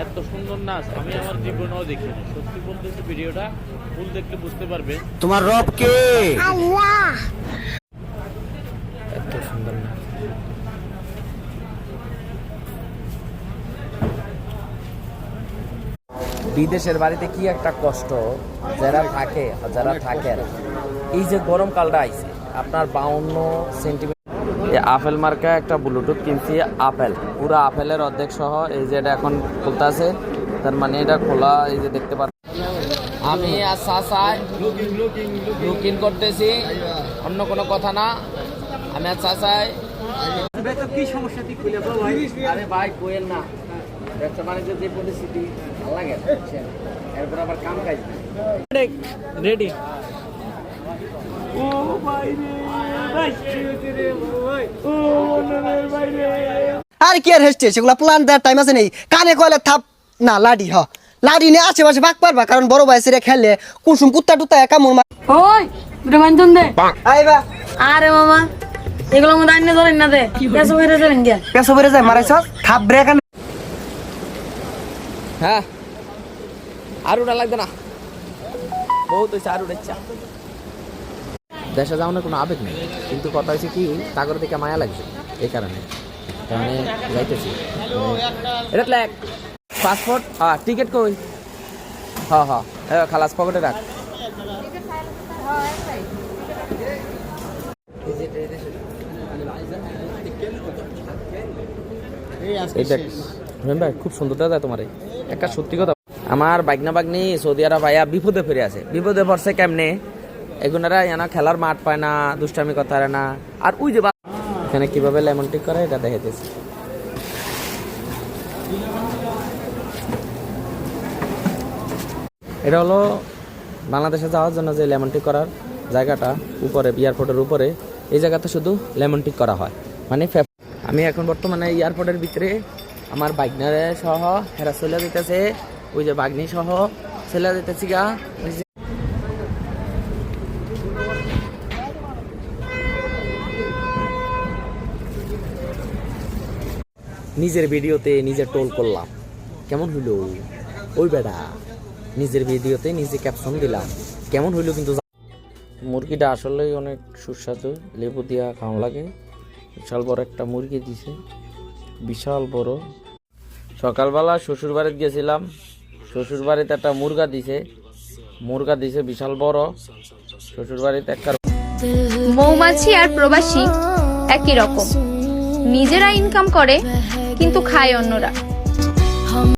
এত সুন্দর নাচ আমি আমার জীবনেও দেখিনি। সত্যি বলতেছি, ভিডিওটা ফুল দেখলে বুঝতে পারবে। তোমার রব কে? আল্লাহ। এত সুন্দর নাচ। বিদেশের বাড়িতে কি একটা কষ্ট যারা থাকেন। এই যে গরমকালটা আইছে, আপনার 52 সেন্টিমিটার আপেল মার্কা একটা ব্লুটুথ কিনছি। আপেল, পুরো আপেলের অর্ধেক সহ। এই যে এটা এখন খুলতেছে, তার মানে এটা খোলা। এই যে দেখতে পাচ্ছেন, আমি আর চাচাই লুকিং করতেছি, অন্য কোনো কথা না। আমি আর চাচাই কি সমস্যা কি খুলে ভাই? আরে ভাই কোয়েল না, ব্যবসা বাণিজ্য যে পরিস্থিতি ভালো লাগে এরপর আবার কাম কাজ রেডি। ও ভাই রে ভাই রে ভাই, ও মনের ভাই রে। আর কি আর হেসছে, সেগুলো প্ল্যান দেওয়ার টাইম আছে নেই। কানে কয়লে থাপ না লাডি লাডি নিয়ে আশেপাশে বাক পারবা, কারণ বড় ভাই সেরে খেললে কুসুম কুত্তা টুত্তা একা মোর ওই দুটো বান্ধন দে। আইবা। আরে মামা এগুলো মধ্যে আইনে ধরেন না দে, পেছো বেড়ে যাবেন গিয়া। পেছো বেড়ে যায় মারাইছ থাপ ব্রেক। হ্যাঁ আর উড়া লাগবে না, বহুত হয়েছে আর উড়াচ্ছা। দেশে যাওয়ার কোনো আবেগ নেই, কিন্তু কথা হয়েছে কি তাগর দিকে মায়া লাগছে, এই কারণে যাইতেছি। এটা লেখ পাসপোর্ট, হ্যাঁ টিকিট কই? হ্যাঁ খালাস পকেটে রাখ। খুব সুন্দর দাদা তোমার একটা সত্যি কথা। আমার বাইকনা বাগনি সৌদি আরব ভাইয়া বিপদে ফিরে আছে। বিপদে পড়ছে কেমনে, এগুনারা এনা খেলার মাঠ পায় না, দুষ্টামি কথা না। আর ওই যে এখানে কিভাবে লেমন টি করে এটা দেখাইতেছি। এটা হলো বাংলাদেশে যাওয়ার জন্য যে লেমন টি করার জায়গাটা, উপরে এয়ারপোর্টের উপরে এই জায়গাতে শুধু লেমন টি করা হয়। মানে আমি এখন বর্তমানে এয়ারপোর্টের ভিতরে আমার বাইকনারে সহ হেরা চলে দিতেছে, ওই যে বাগনি সহ চলে দিতেছি গা। নিজের ভিডিওতে নিজে টোল করলাম, কেমন হইল? ওই বেটা নিজের ভিডিওতে নিজে ক্যাপশন দিলাম, কেমন হইল? কিন্তু মুরগিটা আসলেই অনেক সুস্বাদু, লেবু দিয়া খাওয়া লাগে। বিশাল বড় একটা মুরগি দিছে, বিশাল বড়। সকালবেলা শ্বশুর বাড়িতে গেছিলাম, শ্বশুর বাড়িতে একটা মুরগা দিছে বিশাল বড়। শ্বশুর বাড়িতে একটা মৌমাছি আর প্রবাসী একই রকম, নিজেরা ইনকাম করে কিন্তু খায় অন্যরা।